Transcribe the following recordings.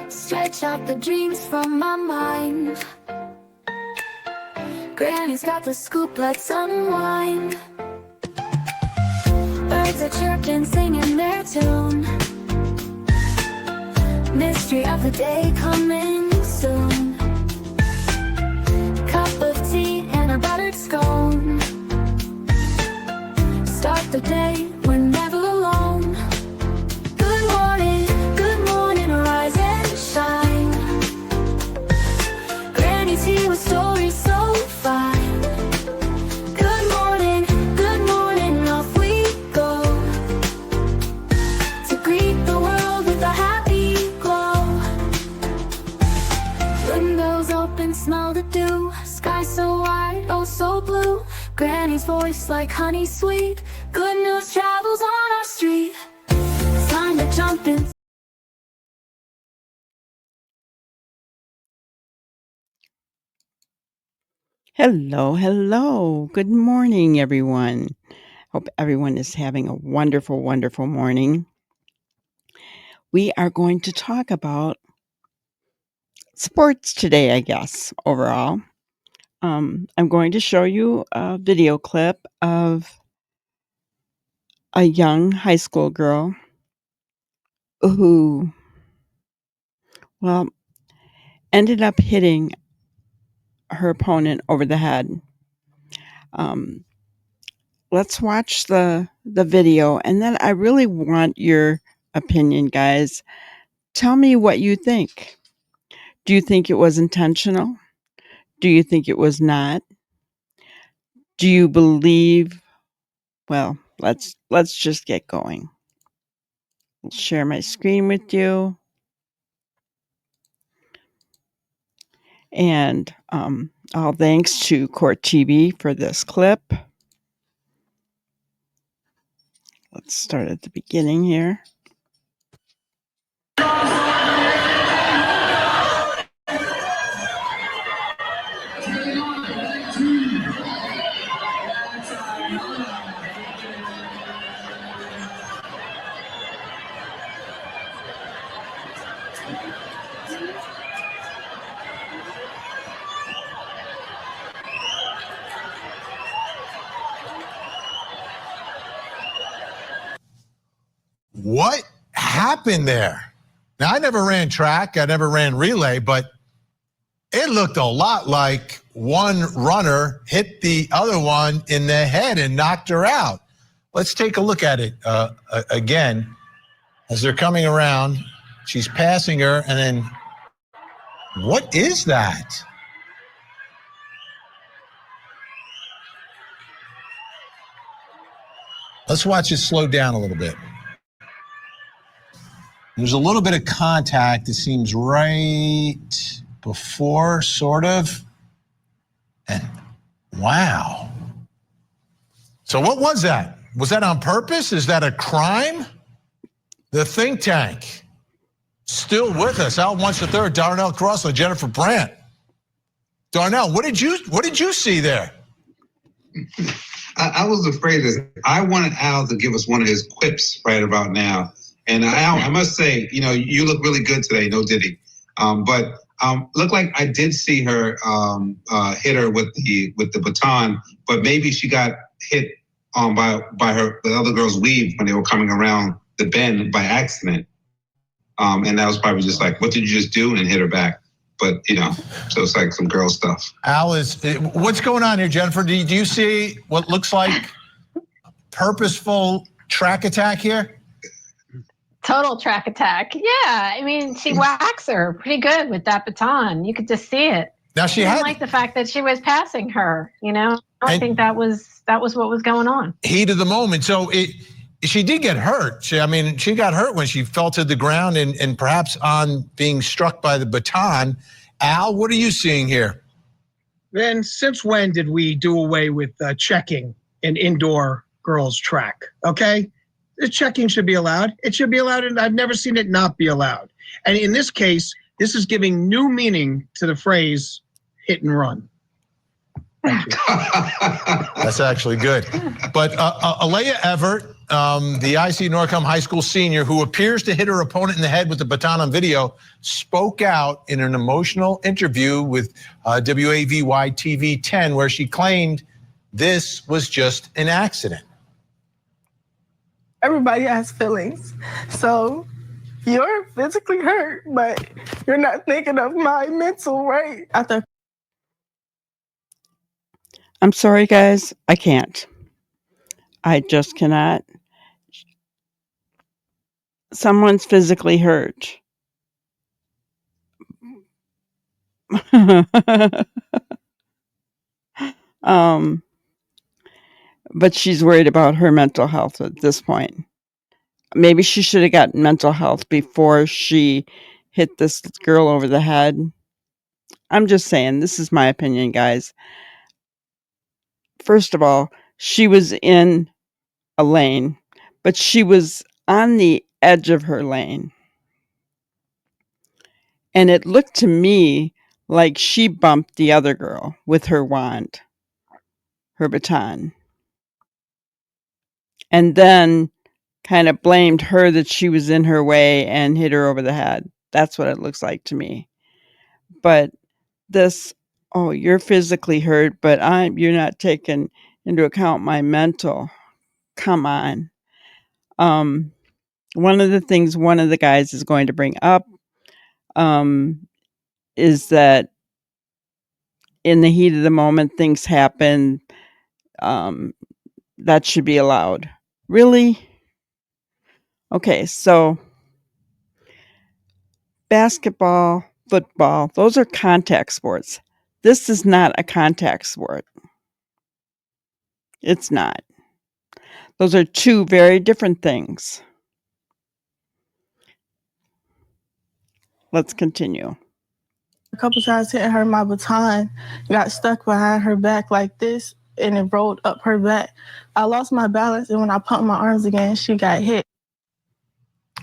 Stretch out the dreams from my mind. Granny's got the scoop, let's unwind. Birds are chirping, singing their tune. Mystery of the day coming soon. Cup of tea and a buttered scone. Start the day, we're never alone. Good morning, rise and shine. Granny's here with stories so fine. Good morning, off we go. To greet the world with a happy glow. Windows open, smell the dew. Sky so wide, oh so blue. Granny's voice like honey sweet. Good news travels on our street. It's time to jump in. Hello. Good morning, everyone. Hope everyone is having a wonderful, wonderful morning. We are going to talk about sports today, I guess, overall. I'm going to show you a video clip of a young high school girl who, ended up hitting her opponent over the head. Let's watch the video, and then I really want your opinion, guys. Tell me what you think. Do you think it was intentional? Do you think it was not? Do you believe? Well, let's just get going. I'll share my screen with you. And all thanks to Court TV for this clip. Let's start at the beginning here. What happened there? Now, I never ran track, I never ran relay, but it looked a lot like one runner hit the other one in the head and knocked her out. Let's take a look at it again. As they're coming around, she's passing her, and then what is that? Let's watch it slow down a little bit. There's a little bit of contact, it seems, right before, sort of. And wow. So what was that? Was that on purpose? Is that a crime? The think tank still with us. Al Once III, Darnell Crossland, Jennifer Brandt. Darnell, what did you see there? I was afraid that I wanted Al to give us one of his quips right about now. And Al, I must say, you look really good today, no diddy. But looked like I did see her hit her with the baton, but maybe she got hit by the other girl's weave when they were coming around the bend by accident. And that was probably just like, what did you just do? And hit her back. But, so it's like some girl stuff. Al, what's going on here, Jennifer? Do you see what looks like purposeful track attack here? Total track attack. Yeah, I mean, she whacks her pretty good with that baton. You could just see it. Now I didn't like the fact that she was passing her. I think that was what was going on. Heat of the moment. So she did get hurt. She got hurt when she fell to the ground and perhaps on being struck by the baton. Al, what are you seeing here? Then, since when did we do away with checking in indoor girls track? Okay. The checking should be allowed. It should be allowed, and I've never seen it not be allowed. And in this case, this is giving new meaning to the phrase hit and run. That's actually good. But Alea Everett the IC Norcom High School senior who appears to hit her opponent in the head with the baton on video, spoke out in an emotional interview with WAVY TV 10, where she claimed this was just an accident. Everybody has feelings. So you're physically hurt, but you're not thinking of my mental, right? I'm sorry, guys. I can't. I just cannot. Someone's physically hurt. But she's worried about her mental health at this point. Maybe she should have gotten mental health before she hit this girl over the head. I'm just saying, this is my opinion, guys. First of all, she was in a lane, but she was on the edge of her lane. And it looked to me like she bumped the other girl with her wand, her baton. And then kind of blamed her that she was in her way and hit her over the head. That's what it looks like to me. But this, oh, you're physically hurt, but you're not taking into account my mental. Come on. One of the things one of the guys is going to bring up is that in the heat of the moment, things happen. That should be allowed. Really? Okay, so basketball, football, those are contact sports. This is not a contact sport. It's not. Those are two very different things. Let's continue. A couple times hitting her, my baton got stuck behind her back like this, and it rolled up her back. I lost my balance, and when I pumped my arms again, she got hit.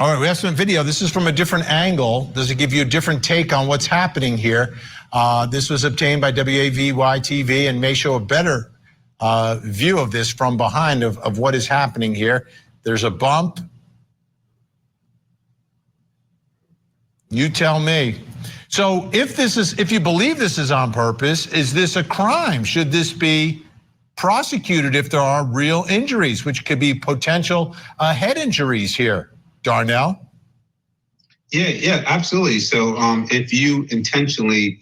All right, we have some video. This is from a different angle. Does it give you a different take on what's happening here? This was obtained by WAVY TV and may show a better view of this from behind of what is happening here. There's a bump. You tell me. So if you believe this is on purpose, is this a crime? Should this be prosecuted if there are real injuries, which could be potential head injuries here? Darnell? Yeah, absolutely. So if you intentionally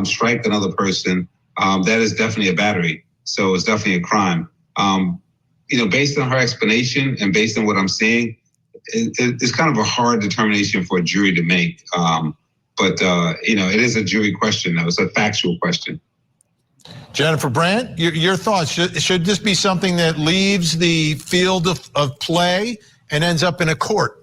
strike another person, that is definitely a battery. So it's definitely a crime. Based on her explanation and based on what I'm seeing, it's kind of a hard determination for a jury to make. But it is a jury question, though. It's a factual question. Jennifer Brandt, your thoughts. Should this be something that leaves the field of play and ends up in a court?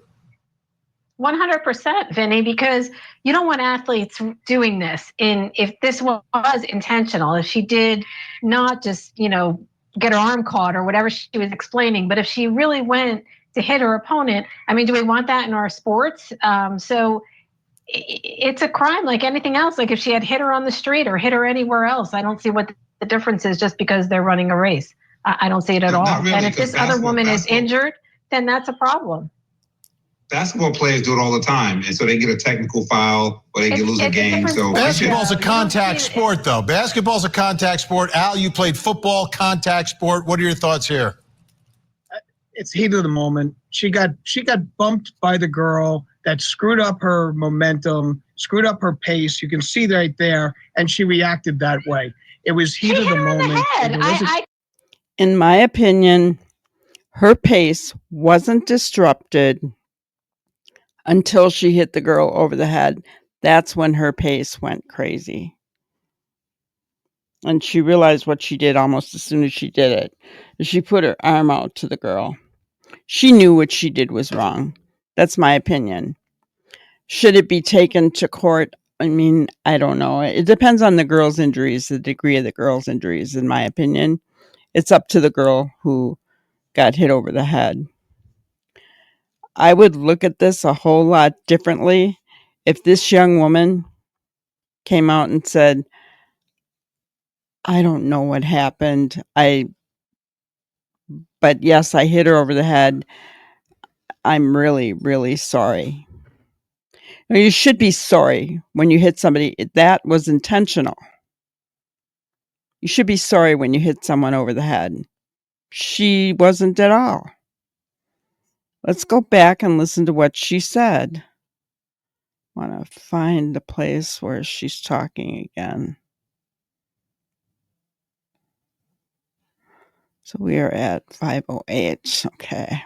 100%, Vinny, because you don't want athletes doing this. If this was intentional, if she did not just, get her arm caught or whatever she was explaining, but if she really went to hit her opponent, I mean, do we want that in our sports? So it's a crime like anything else. Like if she had hit her on the street or hit her anywhere else, I don't see what the difference is just because they're running a race. I don't see it at all. Really, and if this other woman is injured, then that's a problem. Basketball players do it all the time, and so they get a technical foul or they lose a game. So basketball's a contact sport, though. Basketball's a contact sport. Al, you played football, contact sport. What are your thoughts here? It's heat of the moment. She got bumped by the girl. That screwed up her momentum, screwed up her pace. You can see right there, and she reacted that way. It was heat of the moment. In my opinion, her pace wasn't disrupted until she hit the girl over the head. That's when her pace went crazy. And she realized what she did almost as soon as she did it. She put her arm out to the girl. She knew what she did was wrong. That's my opinion. Should it be taken to court? I mean, I don't know. It depends on the girl's injuries, the degree of the girl's injuries, in my opinion. It's up to the girl who got hit over the head. I would look at this a whole lot differently if this young woman came out and said, I don't know what happened. I But yes, I hit her over the head. I'm really, really sorry. Now, you should be sorry when you hit somebody. That was intentional. You should be sorry when you hit someone over the head. She wasn't at all. Let's go back and listen to what she said. I want to find the place where she's talking again. So we are at 508. Okay.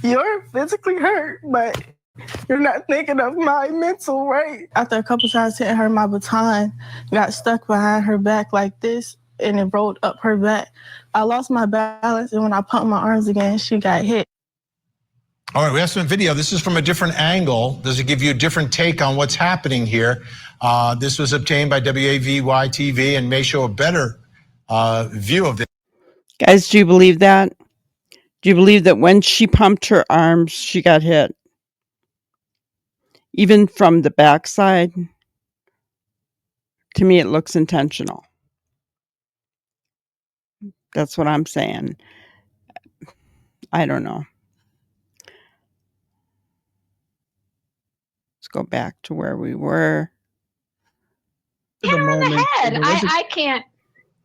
You're physically hurt, but you're not thinking of my mental, right? After a couple times hitting her, my baton got stuck behind her back like this, and it rolled up her back. I lost my balance, and when I pumped my arms again, she got hit. All right, we have some video. This is from a different angle. Does it give you a different take on what's happening here? This was obtained by WAVY TV and may show a better view of this. Guys, do you believe that? Do you believe that when she pumped her arms, she got hit? Even from the backside? To me, it looks intentional. That's what I'm saying. I don't know. Let's go back to where we were. Hit her on the head. I can't.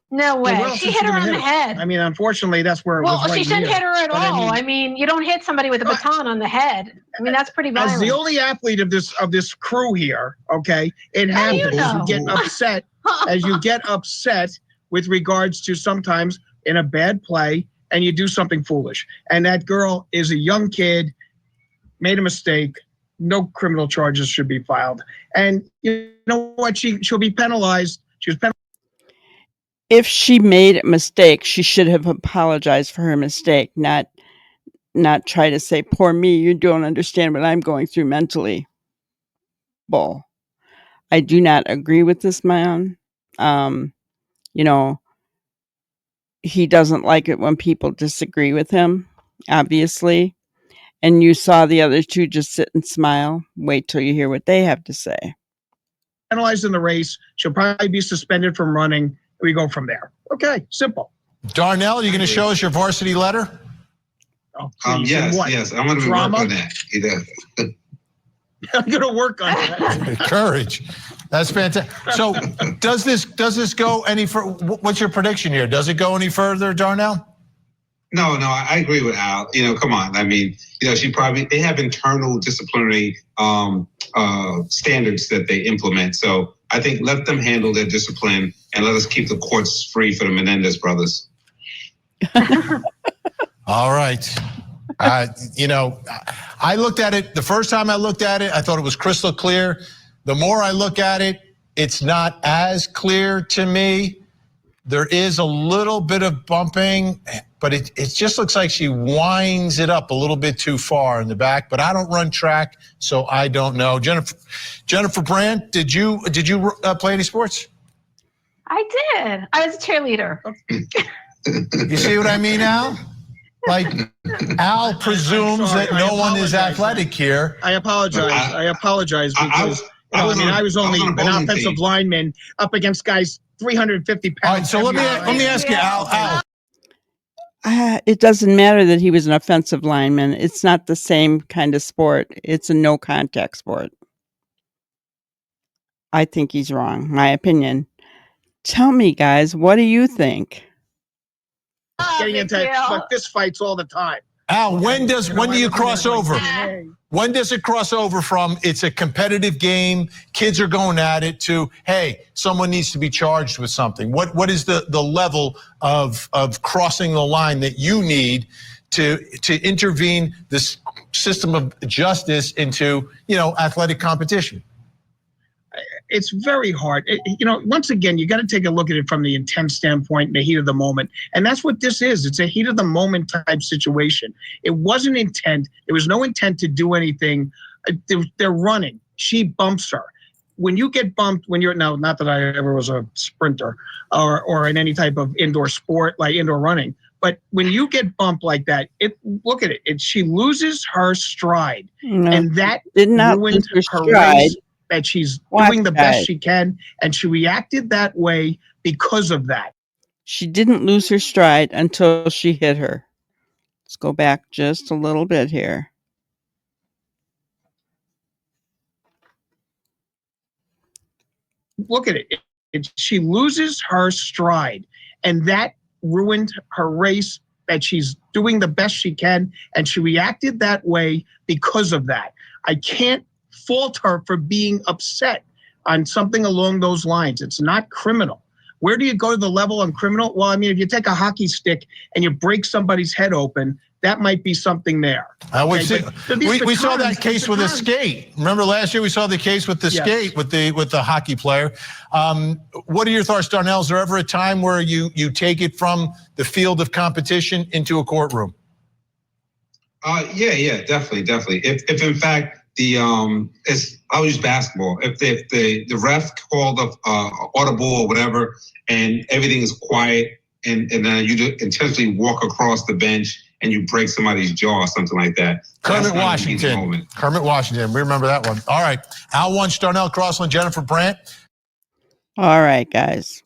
No way. Well, She hit her on the head. I mean, unfortunately, that's where it was. Well, she shouldn't hit her at all. I mean, you don't hit somebody with a baton on the head. I mean, that's pretty violent. As the only athlete of this crew here, okay, it happens. You get upset as you get upset with regards to sometimes in a bad play, and you do something foolish. And that girl is a young kid, made a mistake. No criminal charges should be filed. And you know what? She'll be penalized. She was penalized. If she made a mistake, she should have apologized for her mistake, not try to say, poor me, you don't understand what I'm going through mentally. Bull. I do not agree with this man. You know, he doesn't like it when people disagree with him, obviously. And you saw the other two just sit and smile. Wait till you hear what they have to say. Penalized in the race. She'll probably be suspended from running. We go from there. Okay, simple. Darnell, are you going to show us your varsity letter? Oh, yes. I'm going to work on that. I'm going to work on that. Courage. That's fantastic. So does this go any further? What's your prediction here? Does it go any further, Darnell? No, I agree with Al. Come on. I mean, they have internal disciplinary standards that they implement. So I think let them handle their discipline and let us keep the courts free for the Menendez brothers. All right. I looked at it, the first time I looked at it, I thought it was crystal clear. The more I look at it, it's not as clear to me. There is a little bit of bumping, but it just looks like she winds it up a little bit too far in the back. But I don't run track, so I don't know. Jennifer Brandt, did you play any sports? I did. I was a cheerleader. You see what I mean, Al? Like, Al presumes that no one is athletic here. I apologize. Because I was only an offensive lineman up against guys 350 pounds. All right, so let me ask you, Al. It doesn't matter that he was an offensive lineman. It's not the same kind of sport. It's a no contact sport. I think he's wrong. My opinion. Tell me, guys, what do you think? Getting into fist fights all the time. Al, when do you cross over? When does it cross over from it's a competitive game, kids are going at it, to, hey, someone needs to be charged with something? What is the level of crossing the line that you need to intervene this system of justice into, athletic competition? It's very hard. Once again, you got to take a look at it from the intent standpoint, the heat of the moment. And that's what this is. It's a heat of the moment type situation. It wasn't intent. There was no intent to do anything. They're running. She bumps her. When you get bumped, not that I ever was a sprinter or in any type of indoor sport, like indoor running, but when you get bumped like that, look at it. She loses her stride. No, and that did not ruined her her stride. race. That she's doing the best she can, and she reacted that way because of that. She didn't lose her stride until she hit her. Let's go back just a little bit here. Look at it. She loses her stride, and that ruined her race, that she's doing the best she can, and she reacted that way because of that. I can't fault her for being upset on something along those lines. It's not criminal. Where do you go to the level on criminal? Well, I mean, if you take a hockey stick and you break somebody's head open, that might be something there. We saw that case with a skate. Remember last year we saw the case with the skate with the hockey player. What are your thoughts, Darnell? Is there ever a time where you take it from the field of competition into a courtroom? Yeah, definitely. If in fact I'll use basketball. If the ref called a audible or whatever, and everything is quiet, and then you just intentionally walk across the bench and you break somebody's jaw or something like that. Kermit Washington. We remember that one. All right. Al Wunsch, Darnell Crossland, Jennifer Brandt. All right, guys.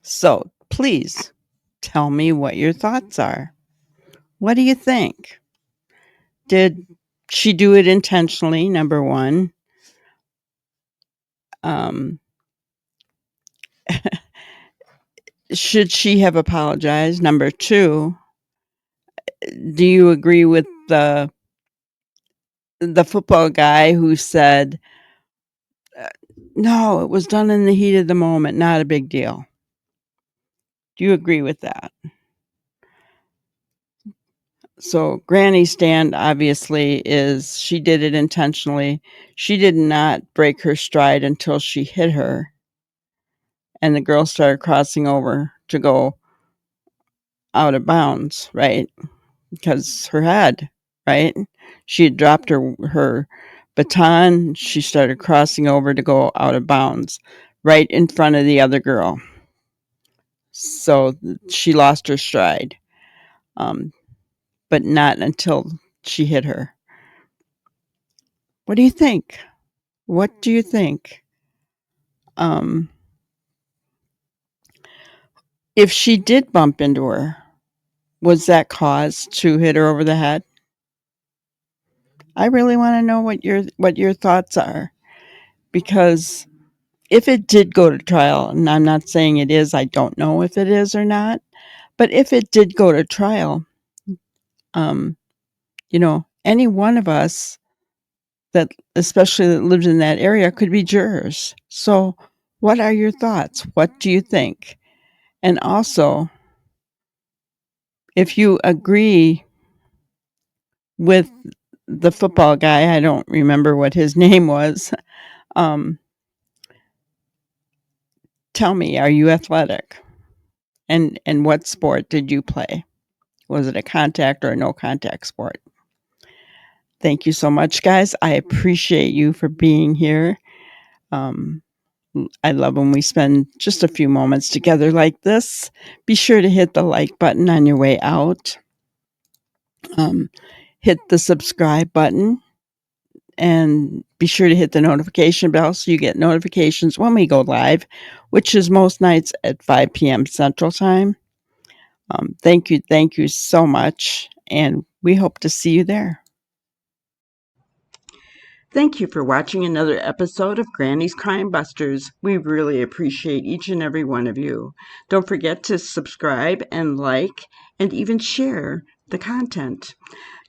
So please tell me what your thoughts are. What do you think? Did she do it intentionally? Number one. Should she have apologized? Number two. Do you agree with the football guy who said, no, it was done in the heat of the moment, not a big deal? Do you agree with that? So Granny's stand obviously is she did it intentionally. She did not break her stride until she hit her. And the girl started crossing over to go out of bounds, right? Because her head, right? She had dropped her baton. She started crossing over to go out of bounds right in front of the other girl. So she lost her stride. But not until she hit her. What do you think? What do you think? If she did bump into her, was that cause to hit her over the head? I really want to know what your thoughts are, because if it did go to trial, and I'm not saying it is, I don't know if it is or not, but if it did go to trial, any one of us that, especially that lives in that area, could be jurors. So what are your thoughts? What do you think? And also, if you agree with the football guy, I don't remember what his name was, tell me, are you athletic? And what sport did you play? Was it a contact or a no contact sport? Thank you so much, guys. I appreciate you for being here. I love when we spend just a few moments together like this. Be sure to hit the like button on your way out. Hit the subscribe button. And be sure to hit the notification bell so you get notifications when we go live, which is most nights at 5 p.m. Central Time. Thank you so much, and we hope to see you there. Thank you for watching another episode of Granny's Crime Busters. We really appreciate each and every one of you. Don't forget to subscribe and like and even share the content.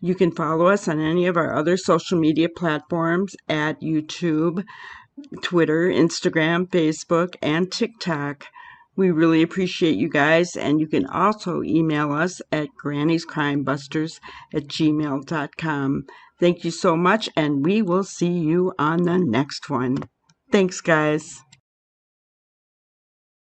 You can follow us on any of our other social media platforms at YouTube, Twitter, Instagram, Facebook, and TikTok. We really appreciate you guys, and you can also email us at grannyscrimebusters@gmail.com. Thank you so much, and we will see you on the next one. Thanks, guys.